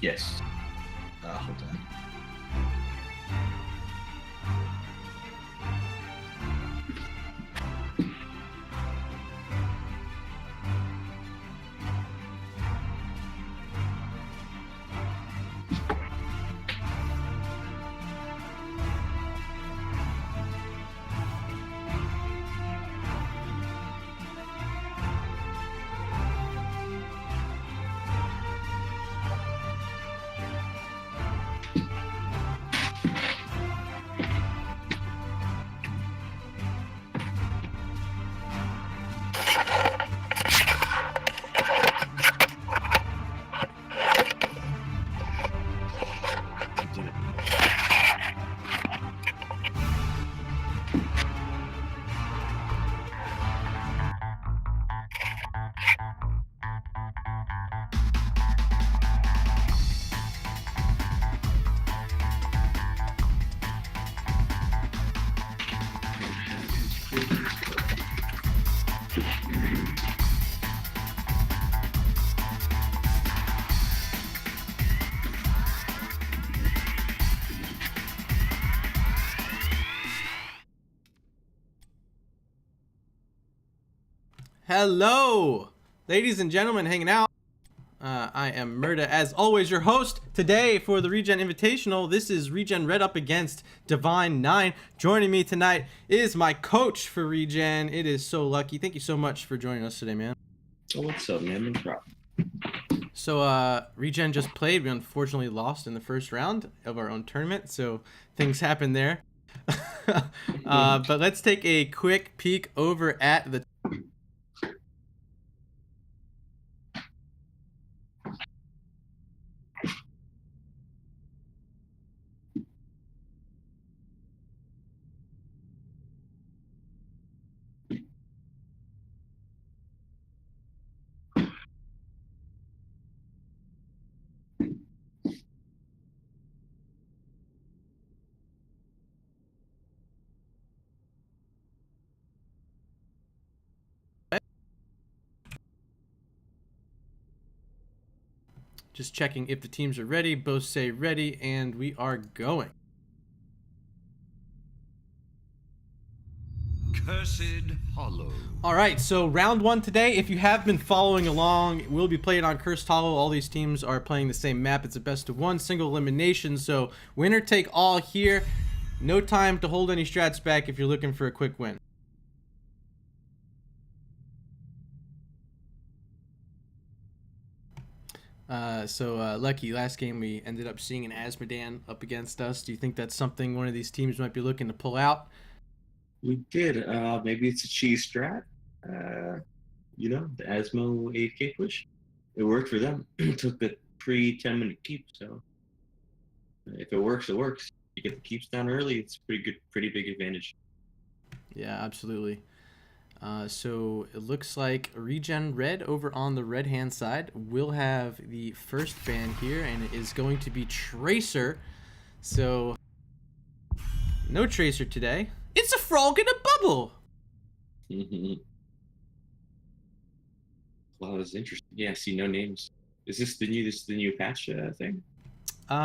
Yes. Hold on. Hello, ladies and gentlemen hanging out. I am Murda, as always, your host today for the ReGen Invitational. This is ReGen Red up against Divine 9. Joining me tonight is my coach for ReGen. It is SoLucky. Thank you so much for joining us today, man. Oh, what's up, man? No problem. So, ReGen just played. We unfortunately lost in the first round of our own tournament, so things happened there. But let's take a quick peek over at the just checking if the teams are ready. Both say ready, and we are going. Cursed Hollow. All right, so round one today. If you have been following along, we'll be playing on Cursed Hollow. All these teams are playing the same map. It's a best of one, single elimination. So winner take all here. No time to hold any strats back if you're looking for a quick win. Lucky, last game we ended up seeing an Asmodan up against us. Do you think that's something one of these teams might be looking to pull out? We did. Maybe it's a cheese strat. The Asmo 8K push. It worked for them. Took the pre 10-minute keep. So if it works, it works. You get the keeps down early. It's pretty big advantage. Yeah, absolutely. So it looks like ReGen Red over on the red hand side will have the first ban here, and it is going to be Tracer. So no Tracer today. It's a frog in a bubble. Wow, that's interesting. Yeah, I see no names. Is this the new patch thing? No,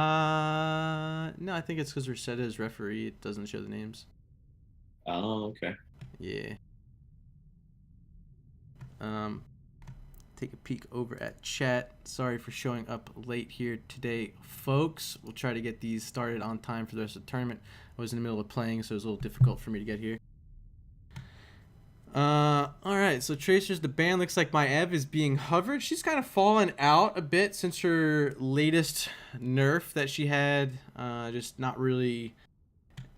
I think it's because we're set as referee. It doesn't show the names. Oh, okay. Yeah. Take a peek over at chat. Sorry for showing up late here today, folks. We'll try to get these started on time for the rest of the tournament. I was in the middle of playing, so it was a little difficult for me to get here. Alright, so Tracer's the ban. Looks like my Ev is being hovered. She's kind of fallen out a bit since her latest nerf that she had. Just not really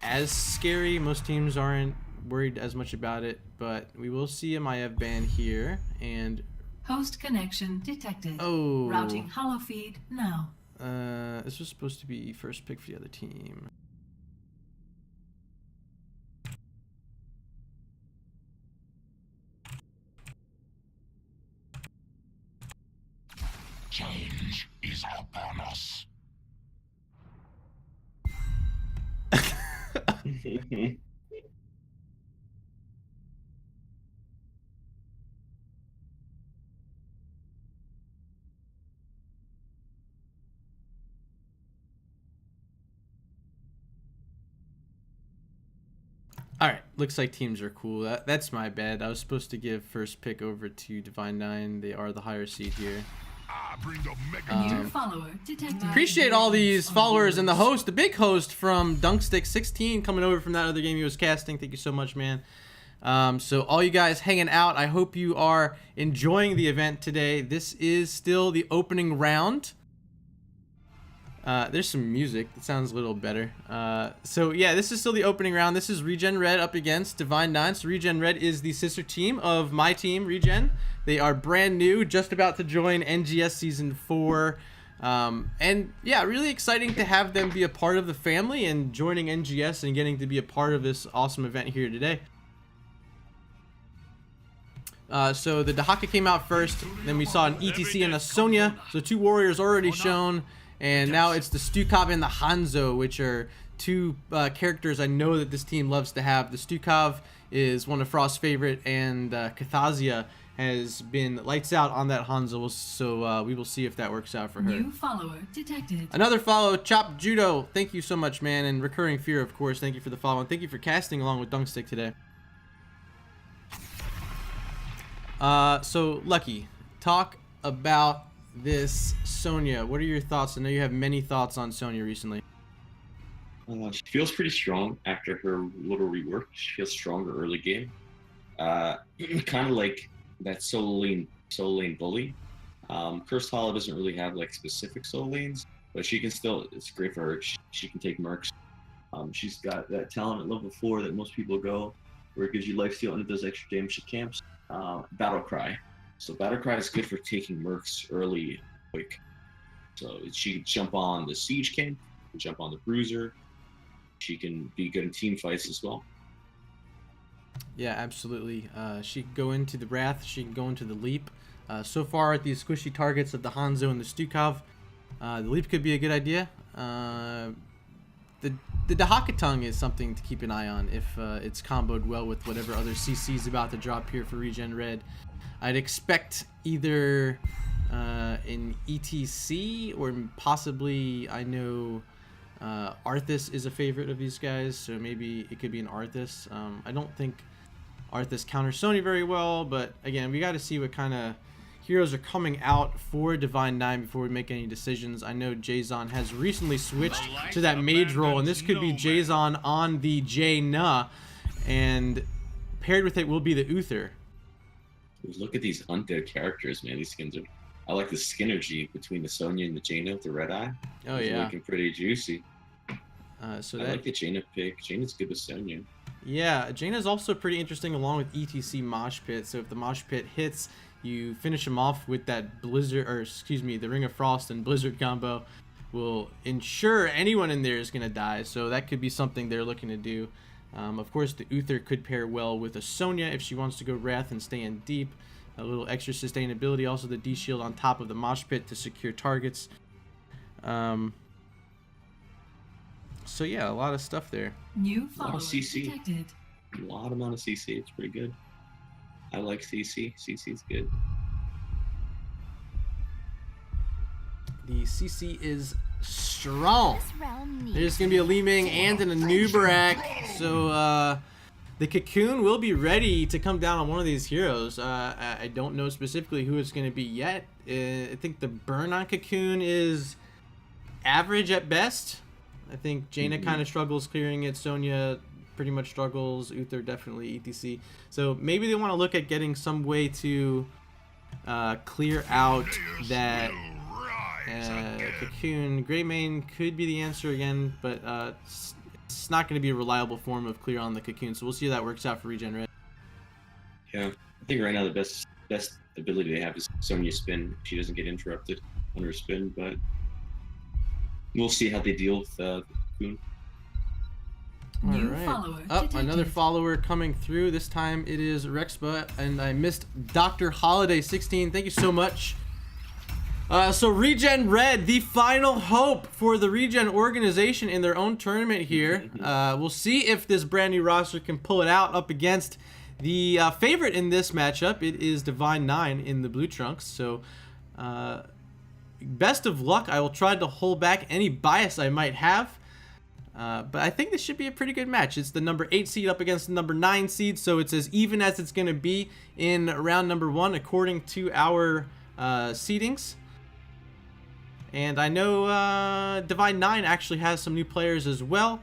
as scary. Most teams aren't worried as much about it, but we will see a Maiev ban here, and host connection detected. oh, routing hollow feed now. This was supposed to be first pick for the other team. Change is upon us. All right, looks like teams are cool. That's my bad. I was supposed to give first pick over to Divine 9. They are the higher seed here. New follower detected. Appreciate all these followers and the host, the big host from Dunkstick16 coming over from that other game he was casting. Thank you so much, man. So all you guys hanging out, I hope you are enjoying the event today. This is still the opening round. There's some music that sounds a little better. So yeah, this is still the opening round. This is ReGen Red up against Divine 9. So ReGen Red is the sister team of my team, ReGen. They are brand new, just about to join NGS Season 4. And yeah, really exciting to have them be a part of the family and joining NGS and getting to be a part of this awesome event here today. So the Dahaka came out first, then we saw an ETC and a Sonya, so 2 warriors already shown, and now it's the Stukov and the Hanzo, which are 2 characters I know that this team loves to have. The Stukov is one of Frost's favorite, and Kathazia has been lights out on that Hanzo, so we will see if that works out for her. New follower detected. Another follow, Chop Judo, thank you so much, man, and Recurring Fear, of course, thank you for the follow, and thank you for casting along with Dunkstick today. So Lucky, talk about this Sonya. What are your thoughts? I know you have many thoughts on Sonya recently. She feels pretty strong after her little rework. She feels stronger early game. Kind of like that soul lane bully. Cursed Hollow doesn't really have like specific soul lanes, but she can still, it's great for her. She can take mercs. She's got that talent at level 4 that most people go, where it gives you lifesteal and it does extra damage to camps. Battle Cry. So Battle Cry is good for taking mercs early, quick. So she can jump on the Siege Camp, jump on the Bruiser. She can be good in team fights as well. Yeah, absolutely. She can go into the Wrath. She can go into the Leap. So far at these squishy targets of the Hanzo and the Stukov, the Leap could be a good idea. The Dahaka Tongue is something to keep an eye on if it's comboed well with whatever other CC's about to drop here for ReGen Red. I'd expect either an ETC or possibly, I know Arthas is a favorite of these guys, so maybe it could be an Arthas. I don't think Arthas counters Sony very well, but again, we got to see what kind of heroes are coming out for Divine 9 before we make any decisions. I know Jason has recently switched to that mage role, and this could be Jason on the Jaina, and paired with it will be the Uther. Look at these undead characters, man. These skins are... I like the synergy between the Sonya and the Jaina with the red eye. Oh, it's yeah. looking pretty juicy. So I like the Jaina pick. Jaina's good with Sonya. Yeah, Jaina's also pretty interesting along with ETC Mosh Pit. So if the Mosh Pit hits, you finish him off with that Blizzard, or excuse me, the Ring of Frost and Blizzard combo will ensure anyone in there is going to die. So that could be something they're looking to do. Of course, the Uther could pair well with a Sonya if she wants to go Wrath and stay in deep. A little extra sustainability. Also the D-Shield on top of the Mosh Pit to secure targets. So yeah, a lot of stuff there. New A lot follower of CC. detected. A lot amount of CC. It's pretty good. I like CC. CC's good. The CC is strong. There's going to be a Li Ming and an Anubarak. So the Cocoon will be ready to come down on one of these heroes. I don't know specifically who it's going to be yet. I think the burn on Cocoon is average at best. I think Jaina kind of struggles clearing it. Sonya pretty much struggles. Uther definitely ETC. So maybe they want to look at getting some way to clear out that Cocoon. Greymane could be the answer again, but it's not going to be a reliable form of clear on the Cocoon. So we'll see how that works out for ReGen Red. Yeah, I think right now the best ability they have is Sonya spin. She doesn't get interrupted on her spin, but we'll see how they deal with Cocoon. New Alright. follower Up, another detected. follower coming through. This time it is Rexba, and I missed Dr. Holiday 16. Thank you so much. So ReGen Red, the final hope for the ReGen organization in their own tournament here. We'll see if this brand new roster can pull it out up against the favorite in this matchup. It is Divine 9 in the blue trunks. So best of luck. I will try to hold back any bias I might have. But I think this should be a pretty good match. It's the number 8 seed up against the number 9 seed, so it's as even as it's going to be in round number 1 according to our seedings. And I know Divine 9 actually has some new players as well.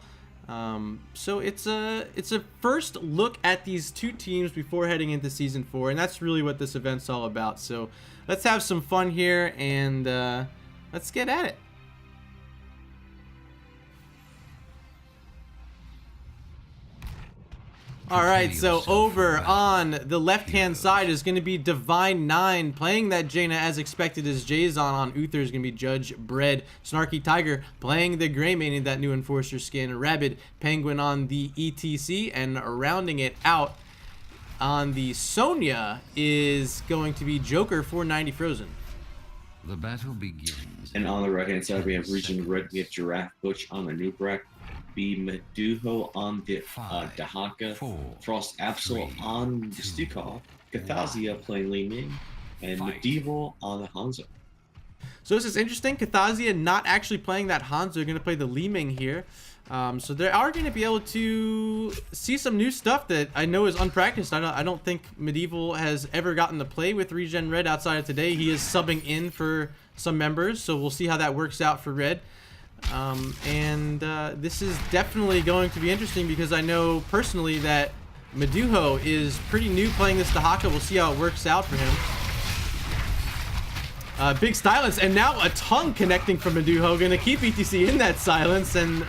So it's a first look at these two teams before heading into Season 4, and that's really what this event's all about. So let's have some fun here, and let's get at it. Alright, so over on the left-hand side is going to be Divine 9 playing that Jaina as expected as Jason. On Uther is going to be Judge Bread. Snarky Tiger playing the Greymane in that new Enforcer skin. Rabid Penguin on the ETC, and rounding it out on the Sonya is going to be Joker 490 Frozen. The battle begins. And on the right-hand side, we have ReGen Red, we have Giraffe Butch on the Nubrak, be Meduho on the Dahaka, Frost Absol on the Stukov, Cathazia playing Li Ming, and Medieval on the Hanzo. So this is interesting. Cathazia not actually playing that Hanzo. They're going to play the Li Ming here. So they are going to be able to see some new stuff that I know is unpracticed. I don't think Medieval has ever gotten to play with ReGen Red outside of today. He is subbing in for some members, so we'll see how that works out for Red. This is definitely going to be interesting because I know personally that Meduho is pretty new playing this Dahaka. We'll see how it works out for him. Big silence, and now a tongue connecting from Meduho, going to keep ETC in that silence. And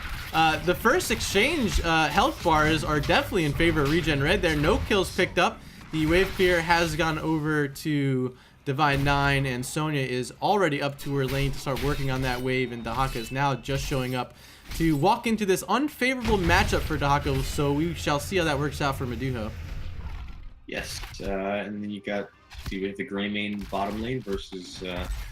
the first exchange health bars are definitely in favor of ReGen Red there. No kills picked up. The wave clear has gone over to Divine 9, and Sonya is already up to her lane to start working on that wave, and Dahaka is now just showing up to walk into this unfavorable matchup for Dahaka, so we shall see how that works out for Meduho. Yes, and then you got, we have the Greymane bottom lane versus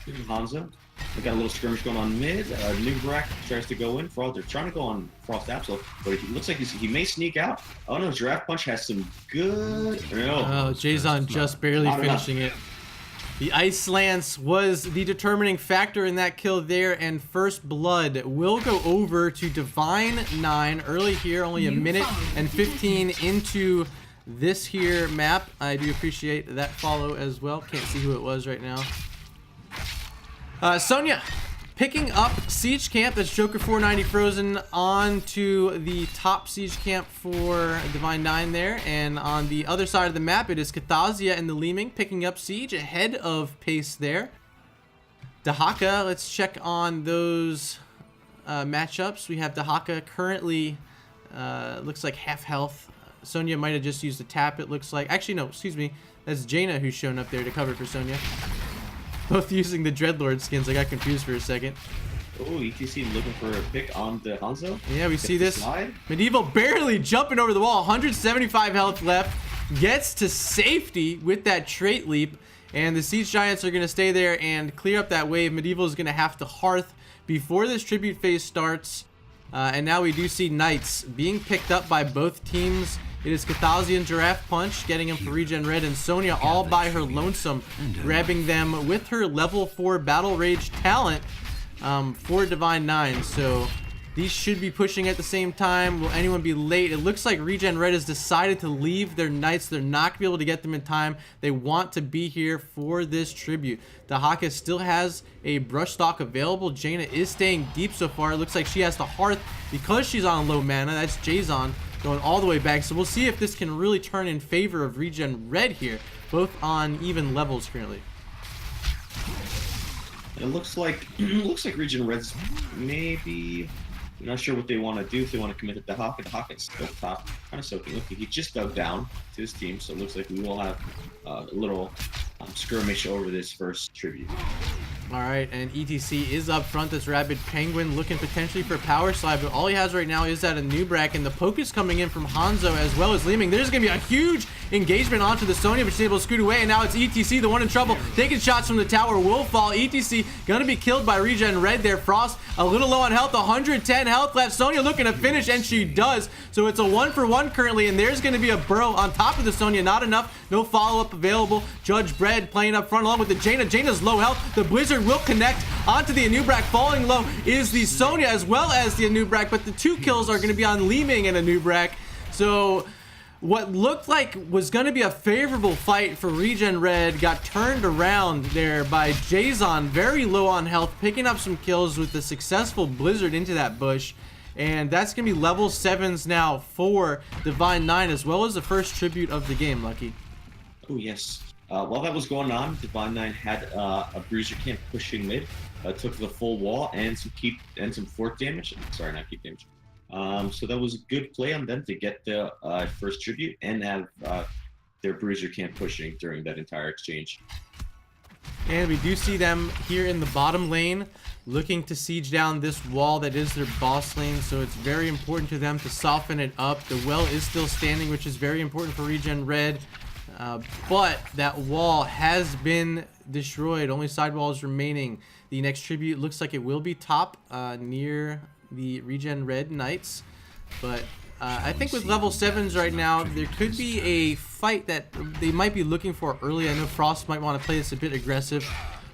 Hanzo. We got a little skirmish going on mid. Nubrak tries to go in. They're trying to go on Frost Absol, but it looks like he may sneak out. Oh no, Giraffe Punch has some good... Oh, Jason just barely finishing it. The Ice Lance was the determining factor in that kill there, and first blood will go over to Divine 9 early here, only a minute and 15 into this here map. I do appreciate that follow as well. Can't see who it was right now. Sonya picking up Siege Camp. That's Joker 490 Frozen onto the top Siege Camp for Divine 9 there. And on the other side of the map, it is Cathazia and the Li Ming picking up Siege ahead of pace there. Dahaka, let's check on those matchups. We have Dahaka currently, looks like half health. Sonya might have just used a tap, it looks like. Actually, no, excuse me. That's Jaina who's shown up there to cover for Sonya. Both using the Dreadlord skins. I got confused for a second. Oh, ETC looking for a pick on the Hanzo. Yeah, we see this. Medieval barely jumping over the wall. 175 health left. Gets to safety with that trait leap. And the Siege Giants are going to stay there and clear up that wave. Medieval is going to have to Hearth before this tribute phase starts. And now we do see Knights being picked up by both teams. It is Cathazia and Giraffe Punch getting him for ReGen Red, and Sonya all by her lonesome, grabbing them with her level 4 Battle Rage talent for Divine 9. So these should be pushing at the same time. Will anyone be late? It looks like ReGen Red has decided to leave their Knights. They're not going to be able to get them in time. They want to be here for this tribute. Dahaka still has a brush stock available. Jaina is staying deep so far. It looks like she has to Hearth because she's on low mana. That's Jason going all the way back. So we'll see if this can really turn in favor of ReGen Red here, both on even levels currently. It looks like ReGen Red's maybe, I'm not sure what they want to do, if they want to commit to Dahaka. Dahaka's still top, kind of soaking. Look, he just dug down to his team, so it looks like we will have a little skirmish over this first tribute. Alright, and ETC is up front. That's Rabid Penguin looking potentially for power slide, but all he has right now is that a Nubrak, and the poke is coming in from Hanzo as well as Li Ming. There's going to be a huge engagement onto the Sonya, but she's able to scoot away, and now it's ETC, the one in trouble, taking shots from the tower, will fall. ETC going to be killed by ReGen Red there. Frost a little low on health, 110 health left. Sonya looking to finish, and she does. So it's a 1-for-1 currently, and there's going to be a burrow on top of the Sonya. Not enough, no follow-up available. Judge Bread playing up front along with the Jaina. Jaina's low health. The Blizzard Blizzard will connect onto the Anubrak. Falling low is the Sonya as well as the Anubrak, but the 2 kills are going to be on Li-Ming and Anubrak. So what looked like was going to be a favorable fight for ReGen Red got turned around there by Jason, very low on health, picking up some kills with the successful Blizzard into that bush. And that's going to be level 7s now for Divine 9, as well as the first tribute of the game, Lucky. Oh, yes. While that was going on, Divine 9 had a bruiser camp pushing mid, took the full wall and some fort damage. Sorry, not keep damage. So that was a good play on them to get the first tribute and have their bruiser camp pushing during that entire exchange. And we do see them here in the bottom lane looking to siege down this wall that is their boss lane, so it's very important to them to soften it up. The well is still standing, which is very important for ReGen Red, but that wall has been destroyed. Only sidewalls remaining. The next tribute looks like it will be top near the ReGen Red Knights, but I think with level 7s right now, there could be a fight that they might be looking for early. I know Frost might want to play this a bit aggressive,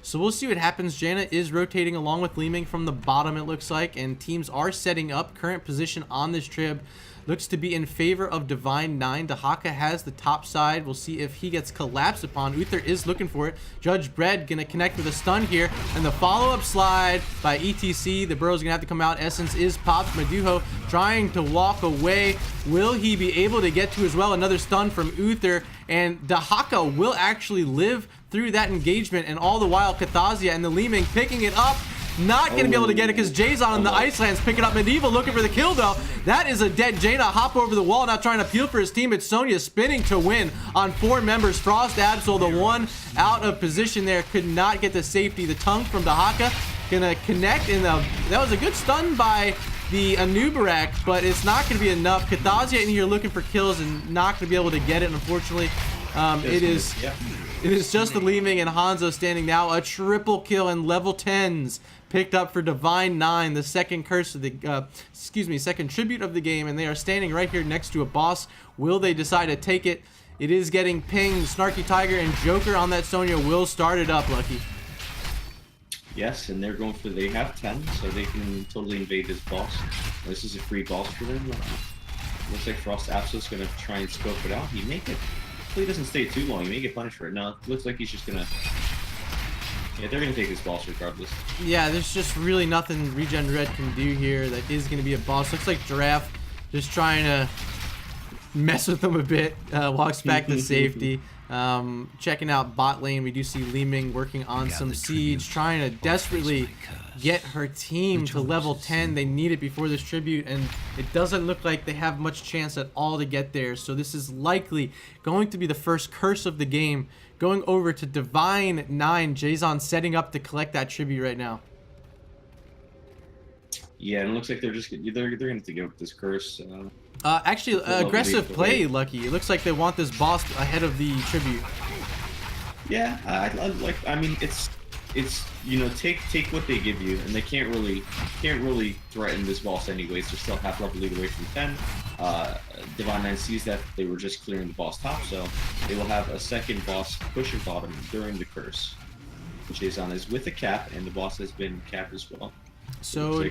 so we'll see what happens. Janna is rotating along with Li-Ming from the bottom, it looks like, and teams are setting up. Current position on this trib looks to be in favor of Divine 9. Dahaka has the top side. We'll see if he gets collapsed upon. Uther is looking for it. Judge Bread gonna connect with a stun here, and the follow-up slide by ETC. The Burrow's gonna have to come out. Essence is popped. Maduho trying to walk away. Will he be able to get to as well? Another stun from Uther, and Dahaka will actually live through that engagement, and all the while Kathazia and the Li-Ming picking it up. Not going to be able to get it because Jason on the Icelands picking up Medieval, looking for the kill though. That is a dead Jaina. Hop over the wall, now trying to peel for his team. It's Sonya spinning to win on 4 members. Frost Absol, the one out of position there, could not get the safety. The tongue from Dahaka gonna connect, and that was a good stun by the Anubarak, but it's not going to be enough. Kathazia in here looking for kills and not going to be able to get it, unfortunately. It is just the Li-Ming and Hanzo standing now. A triple kill and level 10s picked up for Divine 9, the second curse of the, second tribute of the game, and they are standing right here next to a boss. Will they decide to take it? It is getting pinged. Snarky Tiger and Joker on that Sonya will start it up, Lucky. Yes, and they're going for, they have 10, so they can totally invade this boss. This is a free boss for them. Looks like Frost Absol's going to try and scope it out. He may get, hopefully he doesn't stay too long. He may get punished for it. No, it looks like he's just going to, yeah, they're going to take this boss regardless. Yeah, there's just really nothing ReGen Red can do here that is going to be a boss. Looks like Giraffe just trying to mess with them a bit. Walks back to safety. Checking out bot lane, we do see Li-Ming working on some siege, trying to desperately get her team to level 10. They need it before this tribute, and it doesn't look like they have much chance at all to get there. So this is likely going to be the first curse of the game, going over to Divine 9. Jason setting up to collect that tribute right now. Yeah, and it looks like they're going to have to give up this curse. Actually, aggressive play, Lucky. It looks like they want this boss ahead of the tribute. Yeah, I mean, it's you know, take what they give you, and they can't really threaten this boss anyways. They're still half level lead away from 10. Divine 9 sees that they were just clearing the boss top, so they will have a second boss pushing bottom during the curse. Jason is with a cap, and the boss has been capped as well. So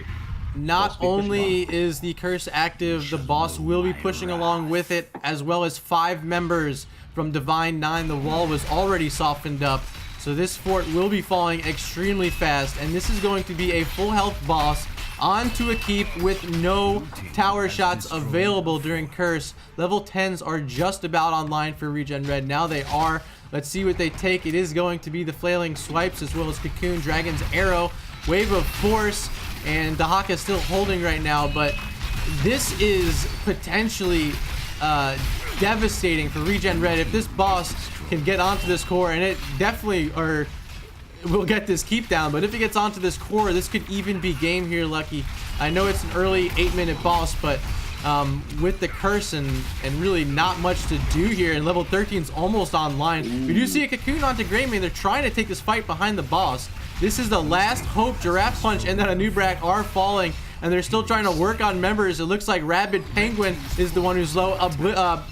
not only is the curse active, the boss will be pushing along with it, as well as 5 members from Divine 9. The wall was already softened up, so this fort will be falling extremely fast, and this is going to be a full health boss onto a keep with no tower shots available during curse. Level 10s are just about online for ReGen Red. Now they are. Let's see what they take. It is going to be the flailing swipes as well as Cocoon, Dragon's Arrow, Wave of Force, and Dahaka is still holding right now, but this is potentially devastating for ReGen Red. If this boss can get onto this core, and it definitely will get this keep down, but if it gets onto this core, this could even be game here, Lucky. I know it's an early 8-minute boss, but with the curse and really not much to do here, and level 13 is almost online. We do see a Cocoon onto Greymane. They're trying to take this fight behind the boss. This is the last hope. Giraffe Punch and then Anubrak are falling, and they're still trying to work on members. It looks like Rabid Penguin is the one who's low.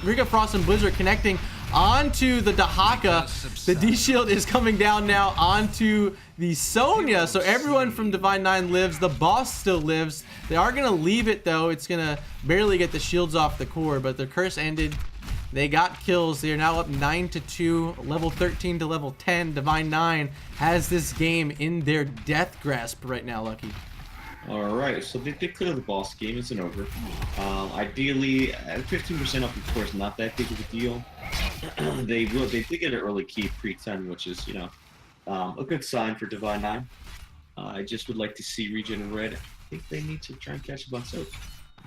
Riga Frost and Blizzard connecting onto the Dahaka. The D shield is coming down now onto the Sonya. So everyone from Divine 9 lives. The boss still lives. They are going to leave it though. It's going to barely get the shields off the core, but their curse ended. They got kills. They are now up 9-2, level 13 to level 10. Divine 9 has this game in their death grasp right now, Lucky. Alright, so they did clear the boss. Game isn't over. Ideally, at 15% up, of course, not that big of a deal. They did get an early key pre-10, which is, you know, a good sign for Divine 9. I just would like to see ReGen Red. I think they need to try and catch up on Soak.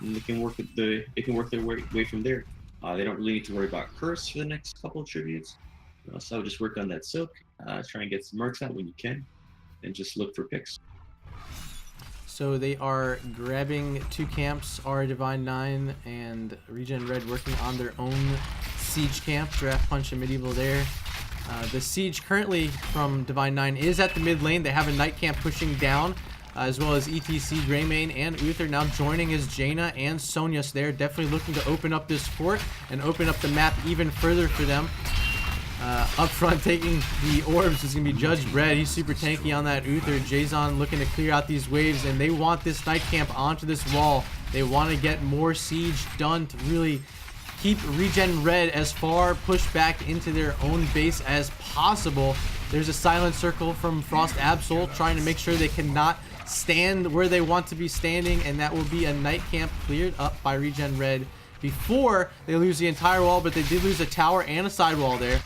And they can work their way from there. They don't really need to worry about curse for the next couple of tributes. So just work on that Soak. Try and get some mercs out when you can, and just look for picks. So they are grabbing 2 camps, our Divine 9 and ReGen Red working on their own siege camp. Draft Punch and Medieval there. The siege currently from Divine 9 is at the mid lane. They have a Night Camp pushing down, as well as ETC, Greymane, and Uther now joining as Jaina and Sonya. So they're definitely looking to open up this fort and open up the map even further for them. Up front, taking the orbs is going to be Judge Red. He's super tanky on that Uther. Jason looking to clear out these waves, and they want this Night Camp onto this wall. They want to get more siege done to really keep ReGen Red as far pushed back into their own base as possible. There's a silent circle from Frost Absol trying to make sure they cannot stand where they want to be standing, and that will be a Night Camp cleared up by ReGen Red before they lose the entire wall, but they did lose a tower and a sidewall there.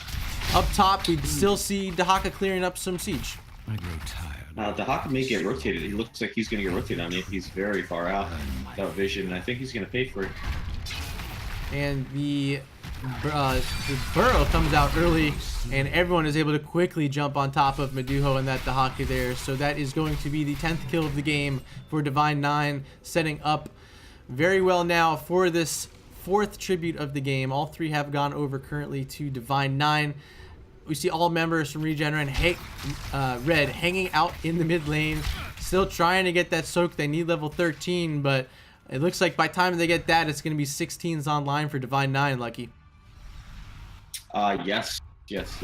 Up top, we still see Dahaka clearing up some siege. I grow tired. Dahaka may get rotated. He looks like he's going to get rotated on me if he's very far out without vision, and I think he's going to pay for it. And the burrow comes out early, and everyone is able to quickly jump on top of Meduho and that Dahaka there. So that is going to be the 10th kill of the game for Divine 9, setting up very well now for this 4th tribute of the game. All 3 have gone over currently to Divine 9. We see all members from ReGen Red hanging out in the mid lane, still trying to get that soak. They need level 13, but it looks like by the time they get that, it's going to be 16s online for Divine 9, Lucky. Yes. It's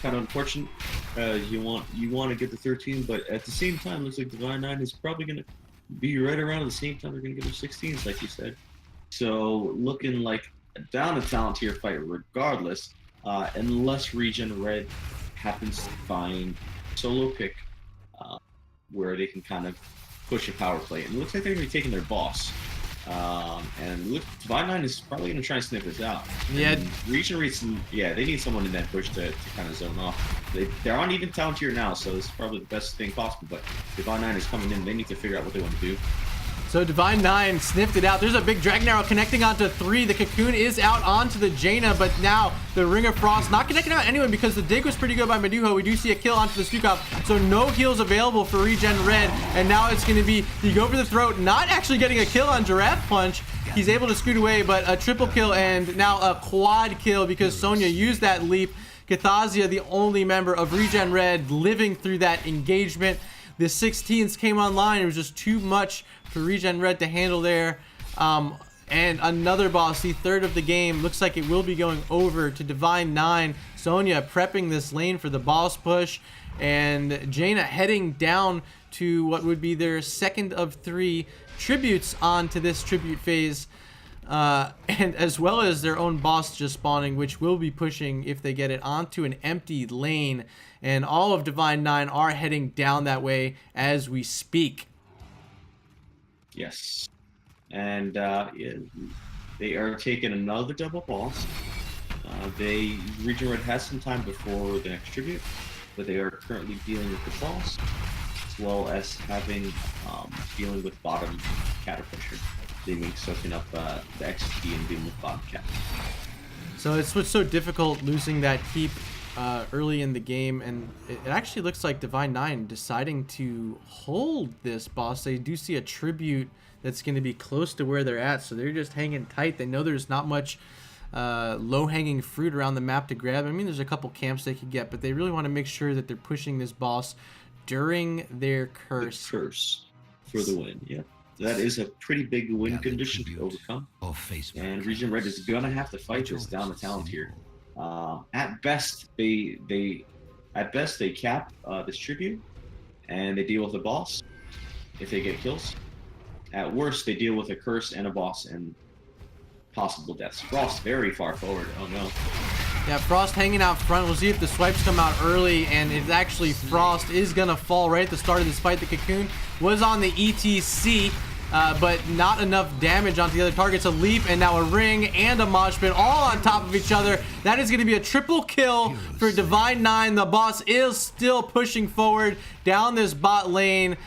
kind of unfortunate. You want to get the 13, but at the same time, looks like Divine 9 is probably going to be right around at the same time they're going to get their 16s, like you said. So looking like a down a talent tier fight regardless, unless ReGen Red happens to find solo pick where they can kind of push a power play. And it looks like they're going to be taking their boss. And look, Divine 9 is probably going to try and sniff this out. Yeah. And ReGen Red, they need someone in that push to kind of zone off. They're on even talent tier now, so it's probably the best thing possible. But Divine 9 is coming in. They need to figure out what they want to do. So Divine 9 sniffed it out. There's a big Dragon Arrow connecting onto 3. The Cocoon is out onto the Jaina, but now the Ring of Frost not connecting on anyone because the dig was pretty good by Meduho. We do see a kill onto the Stukov, so no heals available for ReGen Red. And now it's going to be, you go for the throat, not actually getting a kill on Giraffe Punch. He's able to scoot away, but a triple kill and now a quad kill because Sonya used that leap. Cathazia, the only member of ReGen Red, living through that engagement. The 16s came online. It was just too much for ReGen Red to handle there. And another boss, the 3rd of the game. Looks like it will be going over to Divine 9. Sonya prepping this lane for the boss push. And Jaina heading down to what would be their 2nd of 3 tributes onto this tribute phase. And as well as their own boss just spawning, which will be pushing, if they get it, onto an empty lane. And all of Divine 9 are heading down that way as we speak. Yes. And they are taking another double boss. ReGen Red has some time before the next tribute, but they are currently dealing with the boss, as well as having dealing with bottom Catapusher. They make soaking up the XP and dealing with bottom cat. So it's what's so difficult losing that keep early in the game, and it actually looks like Divine 9 deciding to hold this boss. They do see a tribute that's going to be close to where they're at, so they're just hanging tight. They know there's not much low-hanging fruit around the map to grab. I mean, there's a couple camps they could get, but they really want to make sure that they're pushing this boss during their curse. The curse for the win, yeah. That is a pretty big win condition to overcome. And ReGen Red is going to have to fight this down the talent here. At best, they cap this tribute, and they deal with the boss if they get kills. At worst, they deal with a curse and a boss and possible deaths. Frost very far forward. Oh no. Yeah, Frost hanging out front. We'll see if the swipes come out early, and it's actually Frost is gonna fall right at the start of this fight. The Cocoon was on the ETC, but not enough damage onto the other targets. A leap and now a ring and a mosh pit all on top of each other. That is gonna be a triple kill for Divine 9. The boss is still pushing forward down this bot lane.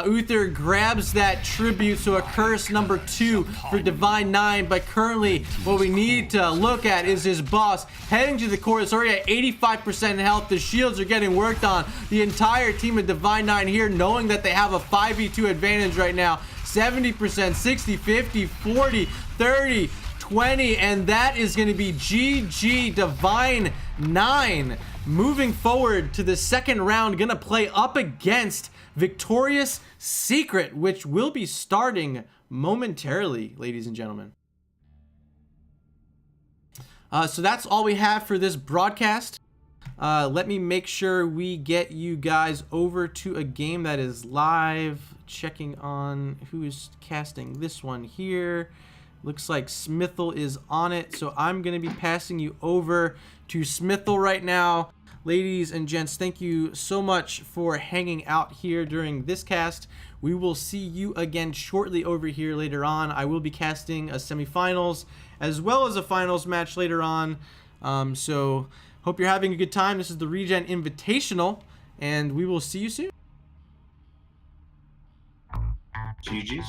Uther grabs that tribute, so a curse number 2 for Divine 9. But currently, what we need to look at is his boss heading to the core. It's already at 85% health. The shields are getting worked on. The entire team of Divine 9 here, knowing that they have a 5v2 advantage right now. 70%, 60, 50, 40, 30, 20, and that is going to be GG Divine 9. Moving forward to the second round, gonna play up against Victorious Secret, which will be starting momentarily, ladies and gentlemen. So that's all we have for this broadcast. Let me make sure we get you guys over to a game that is live. Checking on who is casting this one here. Looks like Smithel is on it, so I'm going to be passing you over to Smithel right now. Ladies and gents, thank you so much for hanging out here during this cast. We will see you again shortly over here later on. I will be casting a semifinals as well as a finals match later on. So hope you're having a good time. This is the ReGen Invitational, and we will see you soon. GG's.